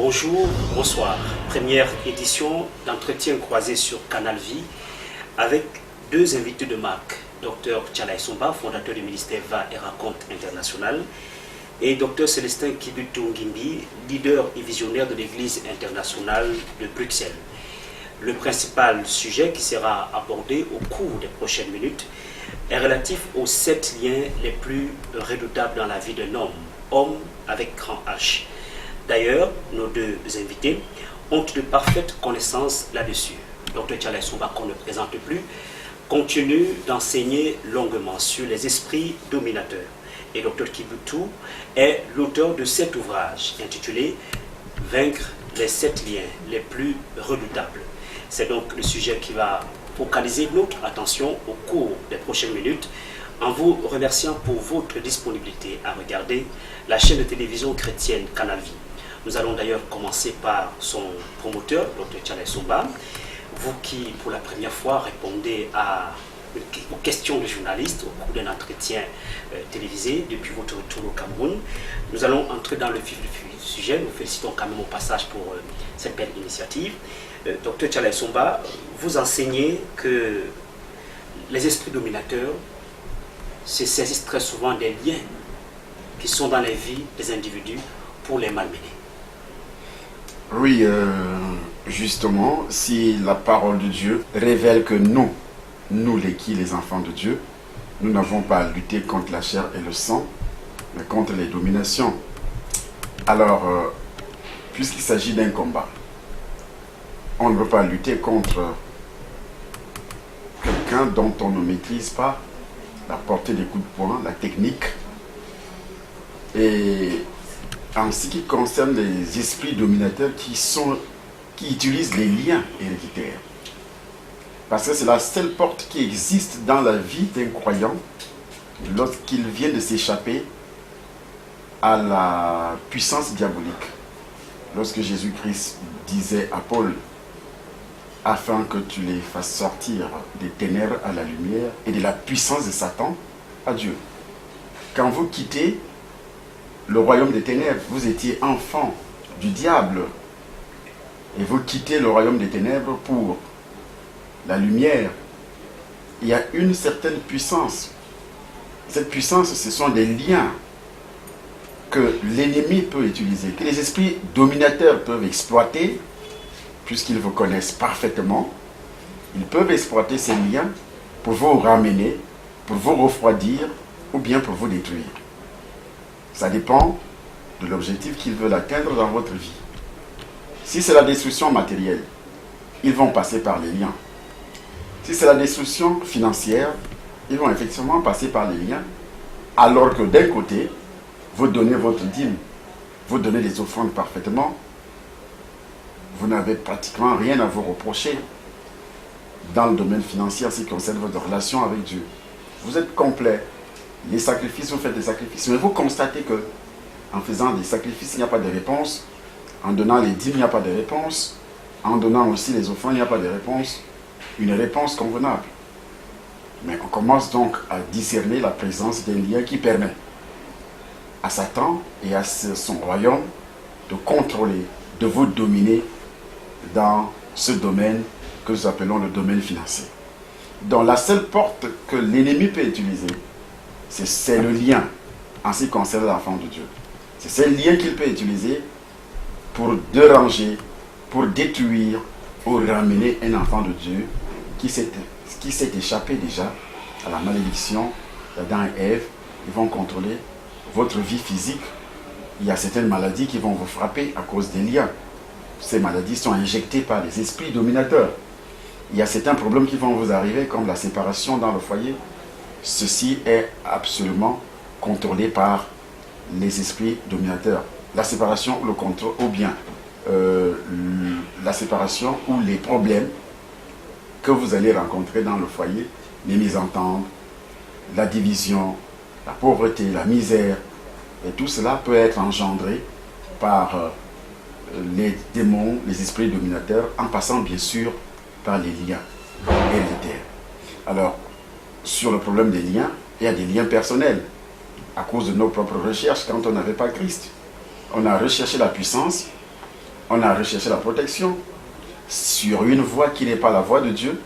Bonjour, bonsoir. Première édition d'entretien croisé sur Canal Vie avec deux invités de marque. Dr Tchalaï Somba, fondateur du ministère Va et Raconte International, et Dr Célestin Kibutu Ngimbi, leader et visionnaire de l'Église internationale de Bruxelles. Le principal sujet qui sera abordé au cours des prochaines minutes est relatif aux 7 liens les plus redoutables dans la vie d'un homme avec grand H. D'ailleurs, nos deux invités ont de parfaites connaissances là-dessus. Dr Tchalaï Somba, qu'on ne présente plus, continue d'enseigner longuement sur les esprits dominateurs. Et Dr Kibutu est l'auteur de cet ouvrage intitulé « Vaincre les 7 liens les plus redoutables ». C'est donc le sujet qui va focaliser notre attention au cours des prochaines minutes, en vous remerciant pour votre disponibilité à regarder la chaîne de télévision chrétienne Canal Vie. Nous allons d'ailleurs commencer par son promoteur, Dr Tchalaï Somba, vous qui, pour la première fois, répondez aux questions des journalistes au cours d'un entretien télévisé depuis votre retour au Cameroun. Nous allons entrer dans le vif du sujet. Nous félicitons quand même au passage pour cette belle initiative. Dr Tchalaï Somba, vous enseignez que les esprits dominateurs se saisissent très souvent des liens qui sont dans les vies des individus pour les malmener. Oui, justement, si la parole de Dieu révèle que nous les enfants de Dieu, nous n'avons pas à lutter contre la chair et le sang, mais contre les dominations. Alors, puisqu'il s'agit d'un combat, on ne peut pas lutter contre quelqu'un dont on ne maîtrise pas la portée des coups de poing, la technique. Et en ce qui concerne les esprits dominateurs qui utilisent les liens héréditaires, parce que c'est la seule porte qui existe dans la vie d'un croyant lorsqu'il vient de s'échapper à la puissance diabolique. Lorsque Jésus-Christ disait à Paul, afin que tu les fasses sortir des ténèbres à la lumière et de la puissance de Satan à Dieu. Quand vous quittez le royaume des ténèbres, vous étiez enfant du diable et vous quittez le royaume des ténèbres pour la lumière. Il y a une certaine puissance. Cette puissance, ce sont des liens que l'ennemi peut utiliser, que les esprits dominateurs peuvent exploiter, puisqu'ils vous connaissent parfaitement. Ils peuvent exploiter ces liens pour vous ramener, pour vous refroidir ou bien pour vous détruire. Ça dépend de l'objectif qu'ils veulent atteindre dans votre vie. Si c'est la destruction matérielle, ils vont passer par les liens. Si c'est la destruction financière, ils vont effectivement passer par les liens, alors que d'un côté, vous donnez votre dîme, vous donnez des offrandes parfaitement, vous n'avez pratiquement rien à vous reprocher dans le domaine financier en ce qui concerne votre relation avec Dieu. Vous êtes complet. Les sacrifices, vous faites des sacrifices, mais vous constatez que en faisant des sacrifices, il n'y a pas de réponse. En donnant les dîmes, il n'y a pas de réponse. En donnant aussi les offrandes, il n'y a pas de réponse. Une réponse convenable. Mais on commence donc à discerner la présence d'un lien qui permet à Satan et à son royaume de contrôler, de vous dominer dans ce domaine que nous appelons le domaine financier. Donc la seule porte que l'ennemi peut utiliser, c'est le lien en ce qui concerne l'enfant de Dieu. C'est ce lien qu'il peut utiliser pour déranger, pour détruire ou ramener un enfant de Dieu qui s'est échappé déjà à la malédiction d'Adam et Ève. Ils vont contrôler votre vie physique. Il y a certaines maladies qui vont vous frapper à cause des liens. Ces maladies sont injectées par les esprits dominateurs. Il y a certains problèmes qui vont vous arriver, comme la séparation dans le foyer. Ceci est absolument contrôlé par les esprits dominateurs. La séparation, le contrôle, ou bien la séparation ou les problèmes que vous allez rencontrer dans le foyer, les mésententes, la division, la pauvreté, la misère, et tout cela peut être engendré par les démons, les esprits dominateurs, en passant bien sûr par les liens héréditaires. Alors, sur le problème des liens, il y a des liens personnels. À cause de nos propres recherches, quand on n'avait pas Christ, on a recherché la puissance On a recherché la protection sur une voie qui n'est pas la voie de Dieu.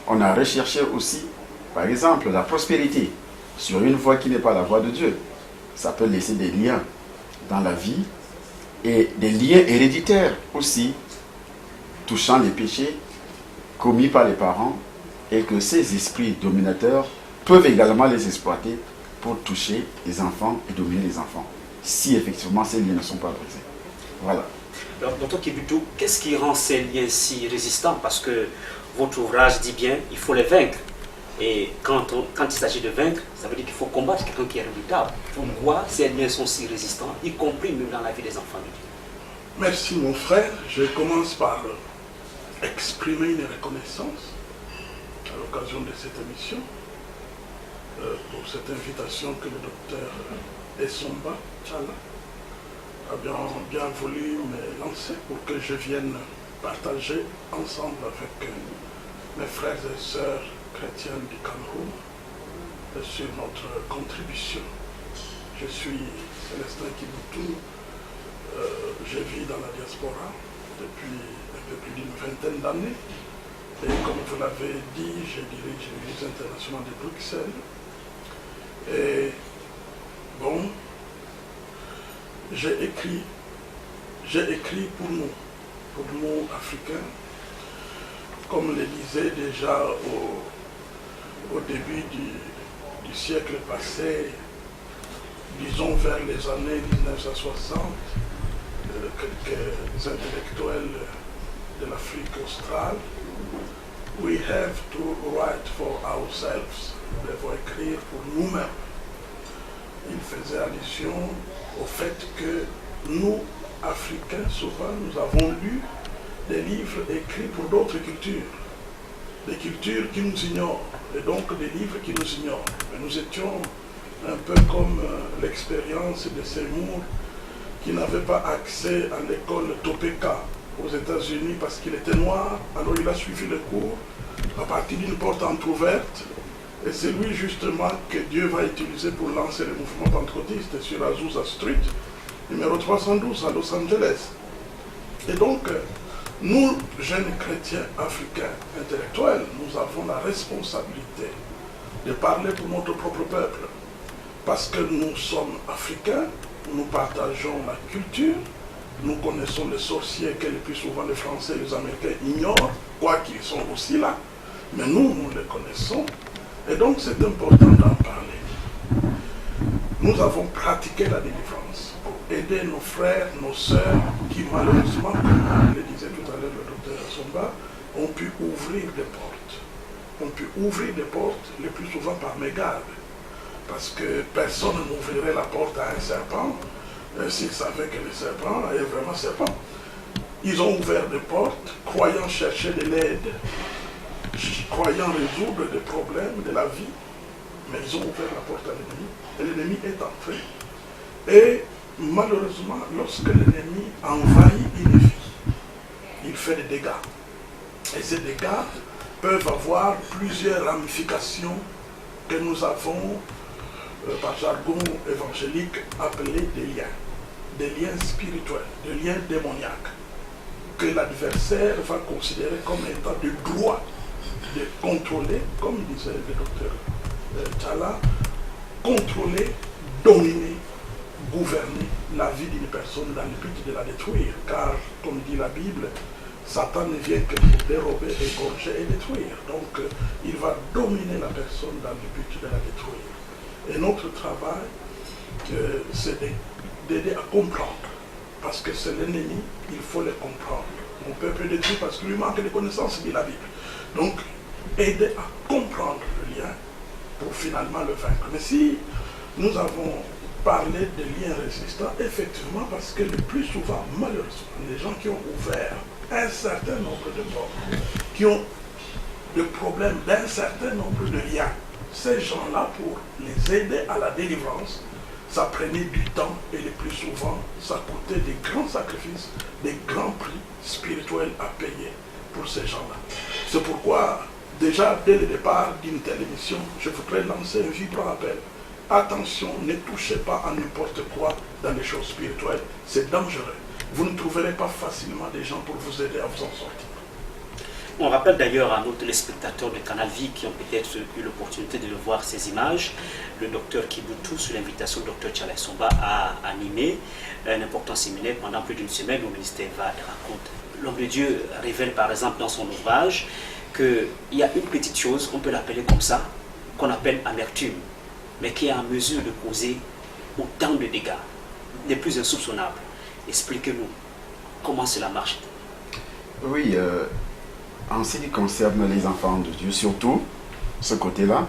On a recherché aussi, par exemple, la prospérité sur une voie qui n'est pas la voie de Dieu. Ça peut laisser des liens dans la vie et des liens héréditaires aussi, touchant les péchés commis par les parents, et que ces esprits dominateurs peuvent également les exploiter pour toucher les enfants et dominer les enfants, si effectivement ces liens ne sont pas brisés. Voilà. Alors, Dr Kibutu, qu'est-ce qui rend ces liens si résistants? Parce que votre ouvrage dit bien qu'il faut les vaincre. Et quand il s'agit de vaincre, ça veut dire qu'il faut combattre quelqu'un qui est redoutable. Pourquoi ces liens sont si résistants, y compris même dans la vie des enfants de Dieu? Merci mon frère. Je commence par exprimer une reconnaissance à l'occasion de cette émission pour cette invitation que le docteur Essomba Tchala a bien voulu me lancer pour que je vienne partager ensemble avec mes frères et sœurs chrétiens du Cameroun sur notre contribution. Je suis Célestin Kibutu, je vis dans la diaspora depuis un peu plus d'une vingtaine d'années et comme vous l'avez dit, je dirige l'Église internationale de Bruxelles. Et bon, j'ai écrit pour nous Africains, comme le disait déjà au début du siècle passé, disons vers les années 1960, quelques intellectuels de l'Afrique australe, we have to write for ourselves. Nous devons écrire pour nous-mêmes. Il faisait allusion au fait que nous, Africains, souvent, nous avons lu des livres écrits pour d'autres cultures, des cultures qui nous ignorent, et donc des livres qui nous ignorent. Mais nous étions un peu comme l'expérience de Seymour, qui n'avait pas accès à l'école Topeka aux États-Unis parce qu'il était noir. Alors il a suivi le cours à partir d'une porte entrouverte. Et c'est lui justement que Dieu va utiliser pour lancer le mouvement pentecôtiste sur Azusa Street, numéro 312 à Los Angeles. Et donc, nous, jeunes chrétiens africains intellectuels, nous avons la responsabilité de parler pour notre propre peuple. Parce que nous sommes africains, nous partageons la culture, nous connaissons les sorciers que le plus souvent les Français et les Américains ignorent, quoiqu'ils sont aussi là, mais nous les connaissons, et donc c'est important d'en parler. Nous avons pratiqué la délivrance pour aider nos frères, nos sœurs, qui malheureusement, comme le disait tout à l'heure le docteur Somba, ont pu ouvrir des portes. Ont pu ouvrir des portes, le plus souvent par mégarde. Parce que personne n'ouvrirait la porte à un serpent s'ils savaient que le serpent est vraiment serpent. Ils ont ouvert des portes, croyant chercher de l'aide, croyant résoudre des problèmes de la vie, mais ils ont ouvert la porte à l'ennemi, et l'ennemi est entré. Et malheureusement, lorsque l'ennemi envahit une vie, il fait des dégâts. Et ces dégâts peuvent avoir plusieurs ramifications que nous avons par jargon évangélique, appelés des liens spirituels, des liens démoniaques, que l'adversaire va considérer comme étant de droit de contrôler, comme disait le docteur Tchala, contrôler, dominer, gouverner la vie d'une personne dans le but de la détruire. Car, comme dit la Bible, Satan ne vient que pour dérober, égorger et détruire. Donc, il va dominer la personne dans le but de la détruire. Et notre travail, c'est d'aider à comprendre. Parce que c'est l'ennemi, il faut le comprendre. Mon peuple est détruit parce qu'il lui manque de connaissances, dit la Bible. Donc, aider à comprendre le lien pour finalement le vaincre. Mais si nous avons parlé de liens résistants, effectivement, parce que le plus souvent, malheureusement, les gens qui ont ouvert un certain nombre de portes, qui ont le problème d'un certain nombre de liens, ces gens-là, pour les aider à la délivrance, ça prenait du temps et le plus souvent, ça coûtait des grands sacrifices, des grands prix spirituels à payer pour ces gens-là. C'est pourquoi, déjà dès le départ d'une telle émission, je voudrais lancer un vibrant appel. Attention, ne touchez pas à n'importe quoi dans les choses spirituelles, c'est dangereux. vous ne trouverez pas facilement des gens pour vous aider à vous en sortir. On rappelle d'ailleurs à nos téléspectateurs de Canal Vie qui ont peut-être eu l'opportunité de voir ces images, le docteur Kiboutou, sous l'invitation du docteur Tchalaï Somba, a animé un important séminaire pendant plus d'une semaine au ministère va et raconte. L'homme de Dieu révèle par exemple dans son ouvrage qu'il y a une petite chose, on peut l'appeler comme ça, qu'on appelle amertume, mais qui est en mesure de causer autant de dégâts, les plus insoupçonnables. Expliquez-nous comment cela marche. Oui, en ce qui concerne les enfants de Dieu, surtout ce côté-là,